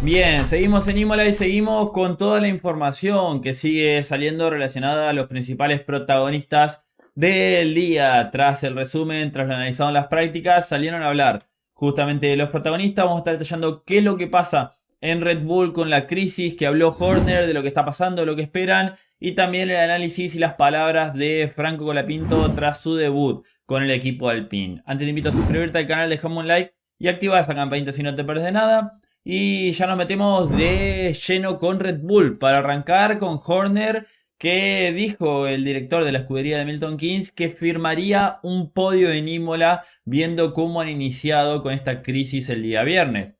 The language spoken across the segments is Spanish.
Bien, seguimos en Imola y seguimos con toda la información que sigue saliendo relacionada a los principales protagonistas del día. Tras el resumen, tras lo analizado en las prácticas, salieron a hablar justamente de los protagonistas. Vamos a estar detallando qué es lo que pasa en Red Bull con la crisis que habló Horner, de lo que está pasando, de lo que esperan, y también el análisis y las palabras de Franco Colapinto tras su debut con el equipo Alpine. Antes te invito a suscribirte al canal, dejame un like y activa esa campanita si no te pierdes de nada. Y ya nos metemos de lleno con Red Bull para arrancar con Horner, que dijo el director de la escudería de Milton Keynes que firmaría un podio en Imola viendo cómo han iniciado con esta crisis el día viernes.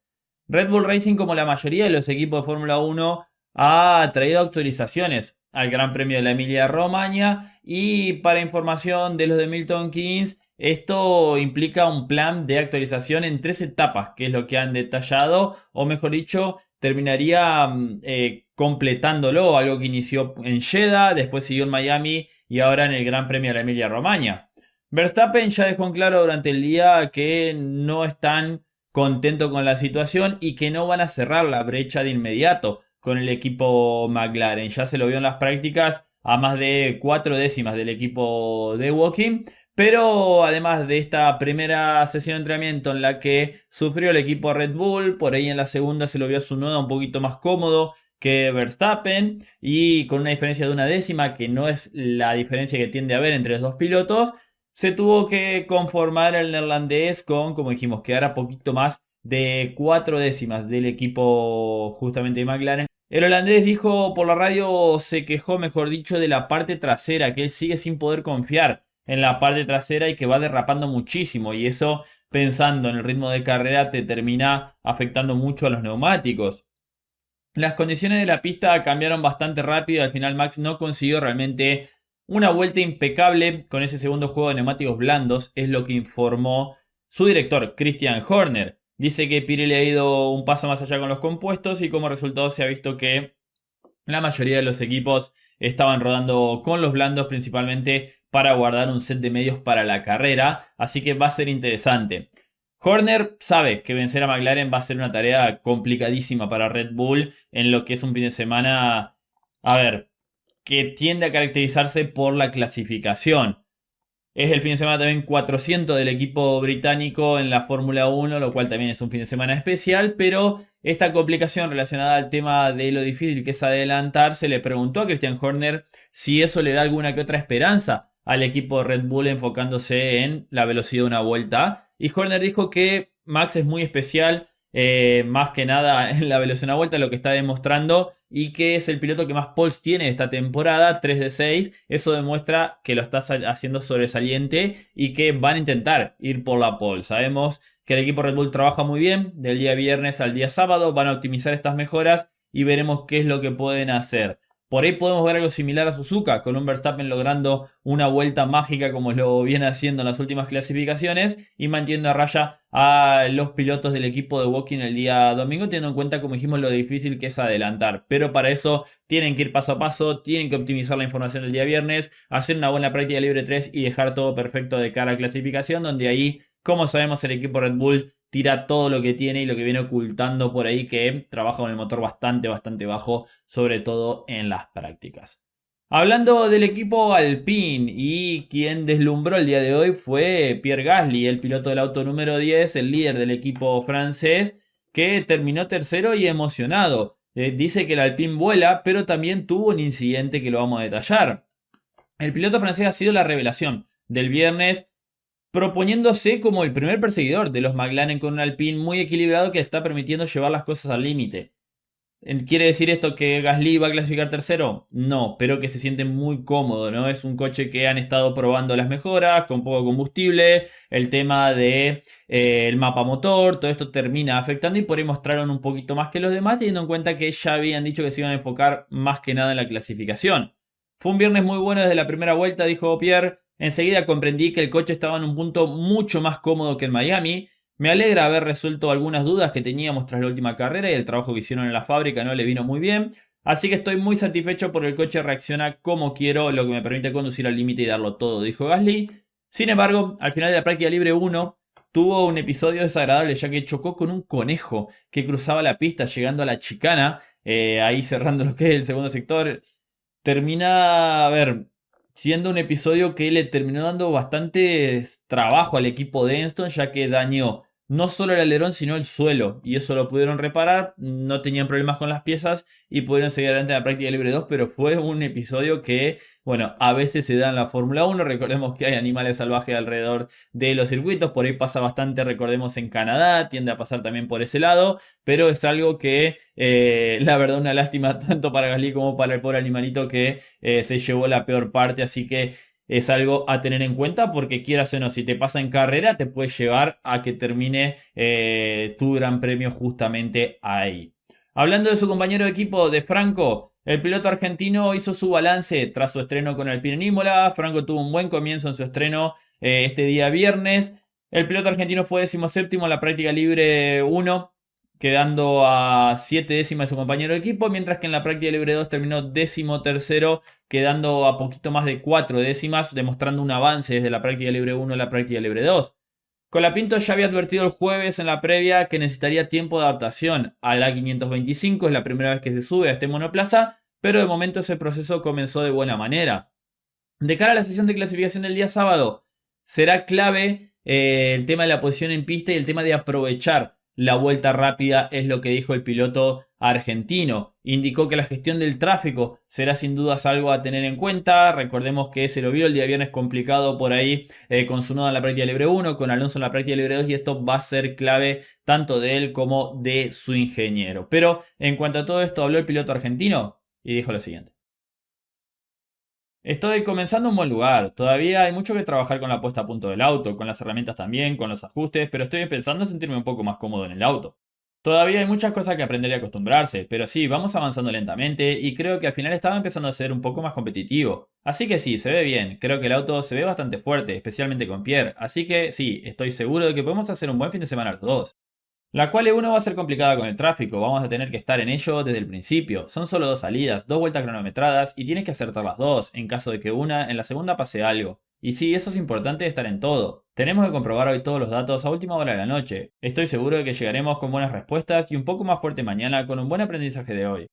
Red Bull Racing, como la mayoría de los equipos de Fórmula 1, ha traído actualizaciones al Gran Premio de la Emilia-Romagna, y para información de los de Milton Keynes, esto implica un plan de actualización en 3 etapas, que es lo que han detallado, o mejor dicho, terminaría completándolo, algo que inició en Jeddah, después siguió en Miami y ahora en el Gran Premio de la Emilia-Romagna. Verstappen ya dejó en claro durante el día que no están contentos con la situación y que no van a cerrar la brecha de inmediato con el equipo McLaren. Ya se lo vio en las prácticas a más de 4 décimas del equipo de Woking. Pero además de esta primera sesión de entrenamiento en la que sufrió el equipo Red Bull, por ahí en la segunda se lo vio a su noda un poquito más cómodo que Verstappen, y con una diferencia de 1 décima, que no es la diferencia que tiende a haber entre los dos pilotos, se tuvo que conformar el neerlandés con, como dijimos, quedar a poquito más de 4 décimas del equipo justamente de McLaren. El holandés dijo por la radio, se quejó mejor dicho de la parte trasera, que él sigue sin poder confiar en la parte trasera y que va derrapando muchísimo, y eso, pensando en el ritmo de carrera, te termina afectando mucho a los neumáticos. Las condiciones de la pista cambiaron bastante rápido. Al final Max no consiguió realmente una vuelta impecable con ese segundo juego de neumáticos blandos, es lo que informó su director, Christian Horner. Dice que Pirelli ha ido un paso más allá con los compuestos y como resultado se ha visto que la mayoría de los equipos estaban rodando con los blandos principalmente para guardar un set de medios para la carrera, así que va a ser interesante. Horner sabe que vencer a McLaren va a ser una tarea complicadísima para Red Bull en lo que es un fin de semana, a ver, que tiende a caracterizarse por la clasificación. Es el fin de semana también 400 del equipo británico en la Fórmula 1, lo cual también es un fin de semana especial, pero esta complicación relacionada al tema de lo difícil que es adelantar, se le preguntó a Christian Horner si eso le da alguna que otra esperanza al equipo de Red Bull enfocándose en la velocidad de una vuelta. Y Horner dijo que Max es muy especial, más que nada en la velocidad de una vuelta, lo que está demostrando, y que es el piloto que más poles tiene esta temporada, 3 de 6. Eso demuestra que lo está haciendo sobresaliente y que van a intentar ir por la pole. Sabemos que el equipo Red Bull trabaja muy bien del día viernes al día sábado, van a optimizar estas mejoras y veremos qué es lo que pueden hacer. Por ahí podemos ver algo similar a Suzuka, con un Verstappen logrando una vuelta mágica como lo viene haciendo en las últimas clasificaciones y manteniendo a raya a los pilotos del equipo de Woking el día domingo, teniendo en cuenta, como dijimos, lo difícil que es adelantar. Pero para eso tienen que ir paso a paso, tienen que optimizar la información del día viernes, hacer una buena práctica libre 3 y dejar todo perfecto de cara a clasificación, donde ahí, como sabemos, el equipo Red Bull tira todo lo que tiene y lo que viene ocultando por ahí, que trabaja con el motor bastante bajo, sobre todo en las prácticas. Hablando del equipo Alpine, y quien deslumbró el día de hoy fue Pierre Gasly, el piloto del auto número 10, el líder del equipo francés, que terminó tercero y emocionado. Dice que el Alpine vuela, pero también tuvo un incidente que lo vamos a detallar. El piloto francés ha sido la revelación del viernes, proponiéndose como el primer perseguidor de los McLaren con un Alpine muy equilibrado que está permitiendo llevar las cosas al límite. ¿Quiere decir esto que Gasly va a clasificar tercero? No, pero que se siente muy cómodo, ¿no? Es un coche que han estado probando las mejoras, con poco combustible, el tema de el mapa motor, todo esto termina afectando y por ahí mostraron un poquito más que los demás, teniendo en cuenta que ya habían dicho que se iban a enfocar más que nada en la clasificación. Fue un viernes muy bueno desde la primera vuelta, dijo Pierre. Enseguida comprendí que el coche estaba en un punto mucho más cómodo que en Miami. Me alegra haber resuelto algunas dudas que teníamos tras la última carrera y el trabajo que hicieron en la fábrica no le vino muy bien. Así que estoy muy satisfecho porque el coche reacciona como quiero, lo que me permite conducir al límite y darlo todo, dijo Gasly. Sin embargo, al final de la práctica libre 1, tuvo un episodio desagradable ya que chocó con un conejo que cruzaba la pista llegando a la chicana, ahí cerrando lo que es el segundo sector. Termina, a ver, siendo un episodio que le terminó dando bastante trabajo al equipo de Enston, ya que dañó no solo el alerón, sino el suelo. Y eso lo pudieron reparar, no tenían problemas con las piezas y pudieron seguir adelante en la práctica libre 2, pero fue un episodio que, bueno, a veces se da en la Fórmula 1. Recordemos que hay animales salvajes alrededor de los circuitos, por ahí pasa bastante, recordemos en Canadá, tiende a pasar también por ese lado, pero es algo que, la verdad, una lástima tanto para Gasly como para el pobre animalito que se llevó la peor parte, así que es algo a tener en cuenta porque quieras o no, si te pasa en carrera te puede llevar a que termine tu gran premio justamente ahí. Hablando de su compañero de equipo de Franco, el piloto argentino hizo su balance tras su estreno con Alpine en Imola. Franco tuvo un buen comienzo en su estreno este día viernes. El piloto argentino fue 17º en la práctica libre 1, quedando a 7 décimas de su compañero de equipo, mientras que en la práctica libre 2 terminó 13º, quedando a poquito más de 4 décimas, demostrando un avance desde la práctica libre 1 a la práctica libre 2. Colapinto ya había advertido el jueves en la previa que necesitaría tiempo de adaptación a la 525, es la primera vez que se sube a este monoplaza, pero de momento ese proceso comenzó de buena manera. De cara a la sesión de clasificación del día sábado, será clave el tema de la posición en pista y el tema de aprovechar la vuelta rápida, es lo que dijo el piloto argentino. Indicó que la gestión del tráfico será sin dudas algo a tener en cuenta. Recordemos que se lo vio el día viernes complicado por ahí con su noda en la práctica libre 1, con Alonso en la práctica libre 2, y esto va a ser clave tanto de él como de su ingeniero. Pero en cuanto a todo esto, habló el piloto argentino y dijo lo siguiente. Estoy comenzando un buen lugar. Todavía hay mucho que trabajar con la puesta a punto del auto, con las herramientas también, con los ajustes, pero estoy pensando en sentirme un poco más cómodo en el auto. Todavía hay muchas cosas que aprender y acostumbrarse, pero sí, vamos avanzando lentamente y creo que al final estaba empezando a ser un poco más competitivo. Así que sí, se ve bien. Creo que el auto se ve bastante fuerte, especialmente con Pierre. Así que sí, estoy seguro de que podemos hacer un buen fin de semana los dos. La cual E1 va a ser complicada con el tráfico, vamos a tener que estar en ello desde el principio. Son solo 2 salidas, 2 vueltas cronometradas y tienes que acertar las dos, en caso de que una en la segunda pase algo. Y sí, eso es importante de estar en todo. Tenemos que comprobar hoy todos los datos a última hora de la noche. Estoy seguro de que llegaremos con buenas respuestas y un poco más fuerte mañana con un buen aprendizaje de hoy.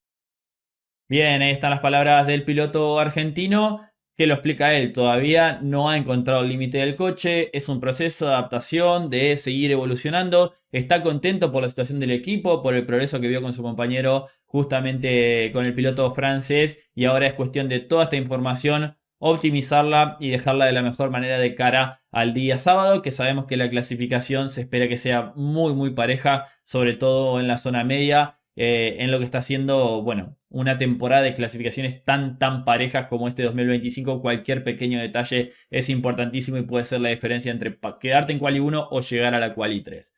Bien, ahí están las palabras del piloto argentino que lo explica él. Todavía no ha encontrado el límite del coche, es un proceso de adaptación, de seguir evolucionando. Está contento por la situación del equipo, por el progreso que vio con su compañero, justamente con el piloto francés, y ahora es cuestión de toda esta información optimizarla y dejarla de la mejor manera de cara al día sábado, que sabemos que la clasificación se espera que sea muy pareja, sobre todo en la zona media, en lo que está haciendo, bueno, una temporada de clasificaciones tan parejas como este 2025. Cualquier pequeño detalle es importantísimo y puede ser la diferencia entre quedarte en quali 1 o llegar a la quali 3.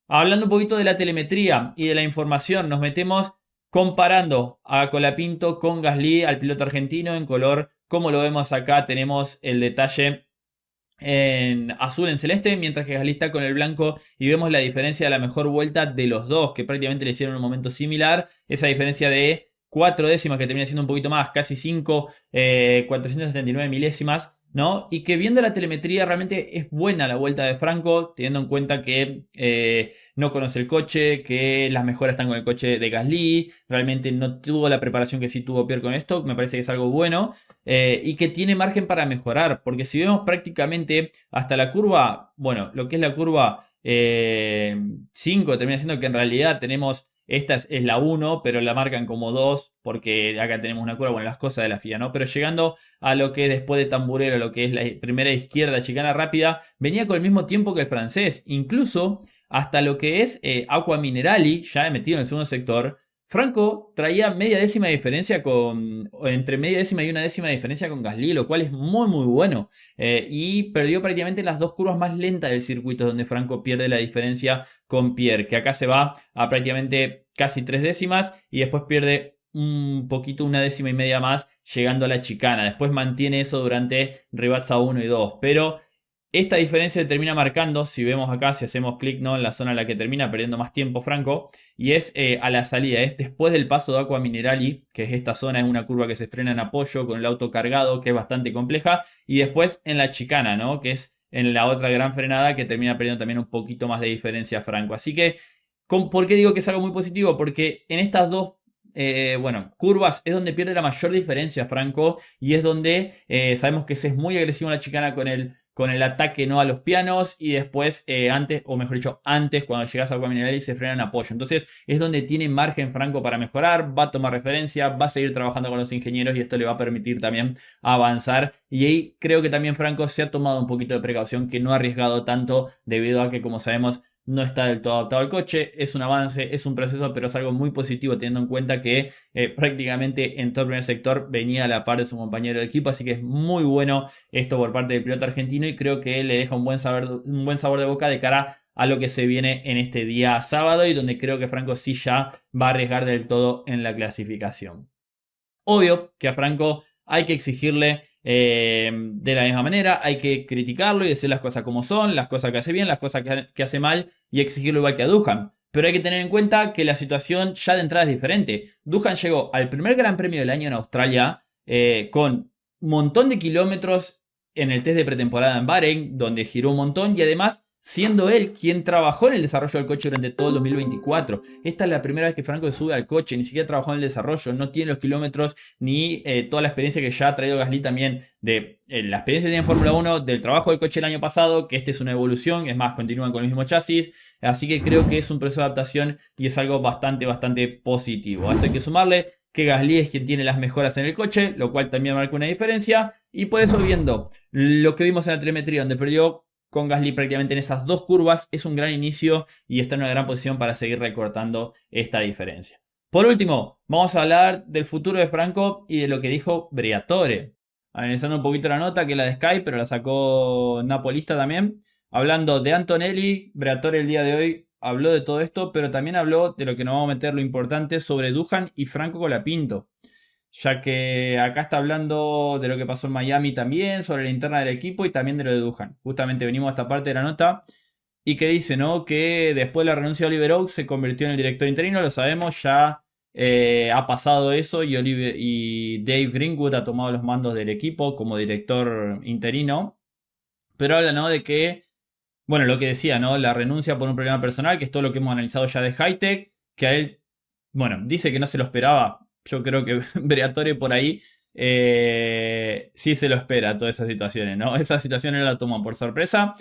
Hablando un poquito de la telemetría y de la información, nos metemos comparando a Colapinto con Gasly, al piloto argentino, en color. Como lo vemos acá, tenemos el detalle en azul en celeste, mientras que Gasly está con el blanco, y vemos la diferencia de la mejor vuelta de los dos, que prácticamente le hicieron un momento similar. Esa diferencia de 4 décimas, que termina siendo un poquito más, casi 5, 479 milésimas, ¿no? Y que viendo la telemetría realmente es buena la vuelta de Franco, teniendo en cuenta que no conoce el coche, que las mejoras están con el coche de Gasly, realmente no tuvo la preparación que sí tuvo Pierre con esto, me parece que es algo bueno, y que tiene margen para mejorar, porque si vemos prácticamente hasta la curva, bueno, lo que es la curva 5 termina siendo que en realidad tenemos... Esta es la 1, pero la marcan como 2 porque acá tenemos una curva, bueno, las cosas de la FIA, ¿no? Pero llegando a lo que después de Tamburero, lo que es la primera izquierda, chicana rápida, venía con el mismo tiempo que el francés. Incluso hasta lo que es Aqua Minerali, ya he metido en el segundo sector, Franco traía media décima de diferencia entre media décima y una décima de diferencia con Gasly, lo cual es muy bueno. Y perdió prácticamente las dos curvas más lentas del circuito, donde Franco pierde la diferencia con Pierre, que acá se va a prácticamente casi 3 décimas y después pierde un poquito, una décima y media más, llegando a la chicana. Después mantiene eso durante Rivazza 1 y 2, pero esta diferencia se termina marcando, si vemos acá, si hacemos clic, ¿no?, en la zona en la que termina perdiendo más tiempo Franco, y es a la salida, es después del paso de Aqua Minerali, que es esta zona, es una curva que se frena en apoyo con el auto cargado, que es bastante compleja, y después en la chicana, ¿no?, que es en la otra gran frenada que termina perdiendo también un poquito más de diferencia Franco. Así que, ¿por qué digo que es algo muy positivo? Porque en estas dos curvas es donde pierde la mayor diferencia Franco y es donde sabemos que se es muy agresivo en la chicana con el ataque no a los pianos y después antes, o mejor dicho, antes cuando llegas a Agua Mineral y se frena en apoyo. Entonces es donde tiene margen Franco para mejorar, va a tomar referencia, va a seguir trabajando con los ingenieros y esto le va a permitir también avanzar. Y ahí creo que también Franco se ha tomado un poquito de precaución, que no ha arriesgado tanto debido a que, como sabemos, no está del todo adaptado al coche, es un avance, es un proceso, pero es algo muy positivo teniendo en cuenta que prácticamente en todo el primer sector venía a la par de su compañero de equipo, así que es muy bueno esto por parte del piloto argentino y creo que le deja un buen sabor de boca de cara a lo que se viene en este día sábado y donde creo que Franco sí ya va a arriesgar del todo en la clasificación. Obvio que a Franco hay que exigirle de la misma manera, hay que criticarlo y decir las cosas como son, las cosas que hace bien, las cosas que hace mal y exigirlo igual que a Duhan. Pero hay que tener en cuenta que la situación ya de entrada es diferente. Duhan llegó al primer Gran Premio del año en Australia con un montón de kilómetros en el test de pretemporada en Bahrein, donde giró un montón y además siendo él quien trabajó en el desarrollo del coche durante todo el 2024. Esta es la primera vez que Franco se sube al coche, ni siquiera trabajó en el desarrollo, no tiene los kilómetros ni toda la experiencia que ya ha traído Gasly también de la experiencia que tiene en Fórmula 1, del trabajo del coche el año pasado, que este es una evolución, es más, continúan con el mismo chasis, así que creo que es un proceso de adaptación y es algo bastante positivo. A esto hay que sumarle que Gasly es quien tiene las mejoras en el coche, lo cual también marca una diferencia, y por eso viendo lo que vimos en la telemetría, donde perdió con Gasly prácticamente en esas dos curvas, es un gran inicio y está en una gran posición para seguir recortando esta diferencia. Por último, vamos a hablar del futuro de Franco y de lo que dijo Briatore. Analizando un poquito la nota, que es la de Sky, pero la sacó Napolista también. Hablando de Antonelli, Briatore el día de hoy habló de todo esto, pero también habló de lo que nos vamos a meter, lo importante, sobre Duhan y Franco Colapinto. Ya que acá está hablando de lo que pasó en Miami también, sobre la interna del equipo y también de lo de Duhan. Justamente venimos a esta parte de la nota y que dice, ¿no? Que después de la renuncia de Oliver Oaks se convirtió en el director interino, lo sabemos, ya ha pasado eso y Dave Greenwood ha tomado los mandos del equipo como director interino. Pero habla, ¿no? De que, bueno, lo que decía, ¿no? La renuncia por un problema personal, que es todo lo que hemos analizado ya de Hightech, que a él, bueno, dice que no se lo esperaba. Yo creo que Briatore por ahí sí se lo espera todas esas situaciones, ¿no? Esas situaciones la toman por sorpresa.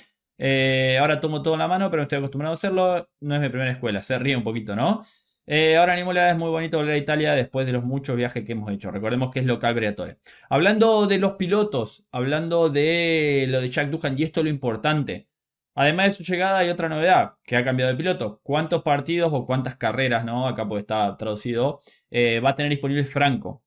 Ahora tomo todo en la mano, pero no estoy acostumbrado a hacerlo. No es mi primera escuela, se ríe un poquito, ¿no? Ahora en Imola es muy bonito volver a Italia después de los muchos viajes que hemos hecho. Recordemos que es local Briatore. Hablando de los pilotos, hablando de lo de Jack Doohan, y esto es lo importante. Además de su llegada hay otra novedad, que ha cambiado de piloto. ¿Cuántos partidos o cuántas carreras, no? Acá pues está traducido, va a tener disponible Franco?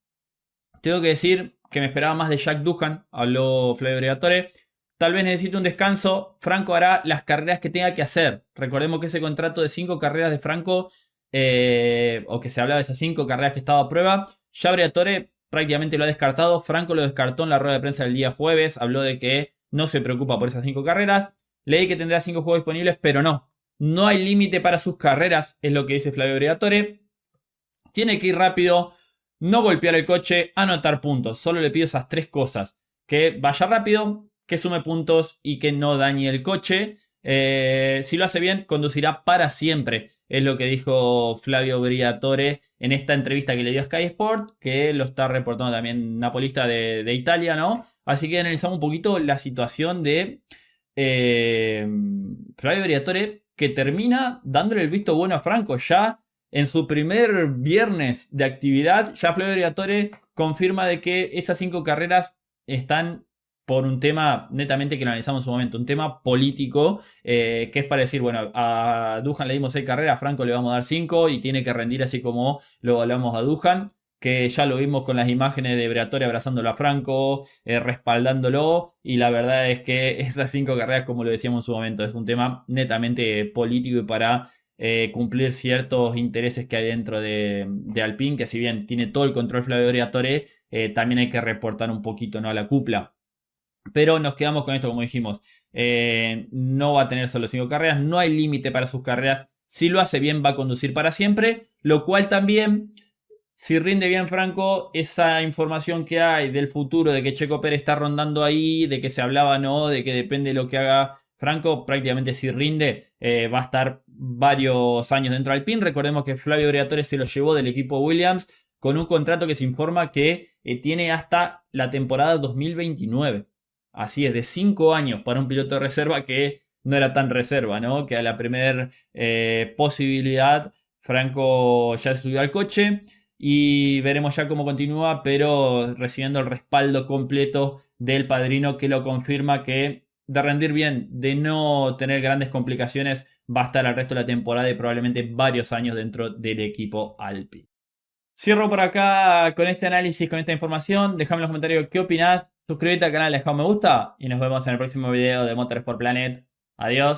Tengo que decir que me esperaba más de Jack Doohan, habló Flavio Briatore. Tal vez necesite un descanso. Franco hará las carreras que tenga que hacer. Recordemos que ese contrato de 5 carreras de Franco, o que se hablaba de esas 5 carreras que estaba a prueba, ya Briatore prácticamente lo ha descartado. Franco lo descartó en la rueda de prensa del día jueves. Habló de que no se preocupa por esas 5 carreras. Leí que tendrá 5 juegos disponibles, pero no. No hay límite para sus carreras, es lo que dice Flavio Briatore. Tiene que ir rápido, no golpear el coche, anotar puntos. Solo le pido esas 3 cosas. Que vaya rápido, que sume puntos y que no dañe el coche. Si lo hace bien, conducirá para siempre. Es lo que dijo Flavio Briatore en esta entrevista que le dio a Sky Sport, que lo está reportando también Napolista de Italia, ¿no? Así que analizamos un poquito la situación de Flavio Briatore, que termina dándole el visto bueno a Franco. Ya en su primer viernes de actividad, ya Flavio Briatore confirma de que esas 5 carreras están por un tema netamente que lo analizamos en su momento, un tema político, que es para decir, bueno, a Doohan le dimos 6 carreras, a Franco le vamos a dar 5 y tiene que rendir así como lo hablamos a Doohan, que ya lo vimos con las imágenes de Briatore abrazándolo a Franco, respaldándolo, y la verdad es que esas 5 carreras, como lo decíamos en su momento, es un tema netamente político y para cumplir ciertos intereses que hay dentro de Alpine, que si bien tiene todo el control Flavio Briatore, también hay que reportar un poquito, ¿no?, a la cúpula. Pero nos quedamos con esto, como dijimos, no va a tener solo 5 carreras, no hay límite para sus carreras, si lo hace bien va a conducir para siempre, lo cual también Si rinde bien Franco, esa información que hay del futuro, de que Checo Pérez está rondando ahí, de que se hablaba, ¿no? De que depende de lo que haga Franco, prácticamente si rinde, va a estar varios años dentro del Alpine. Recordemos que Flavio Briatore se lo llevó del equipo Williams con un contrato que se informa que tiene hasta la temporada 2029. Así es, de 5 años para un piloto de reserva que no era tan reserva, ¿no? Que a la primera posibilidad Franco ya se subió al coche y veremos ya cómo continúa, pero recibiendo el respaldo completo del padrino que lo confirma que de rendir bien, de no tener grandes complicaciones, va a estar el resto de la temporada y probablemente varios años dentro del equipo Alpine. Cierro por acá con este análisis, con esta información. Déjame en los comentarios qué opinás. Suscríbete al canal, deja un me gusta y nos vemos en el próximo video de Motorsport Planet. Adiós.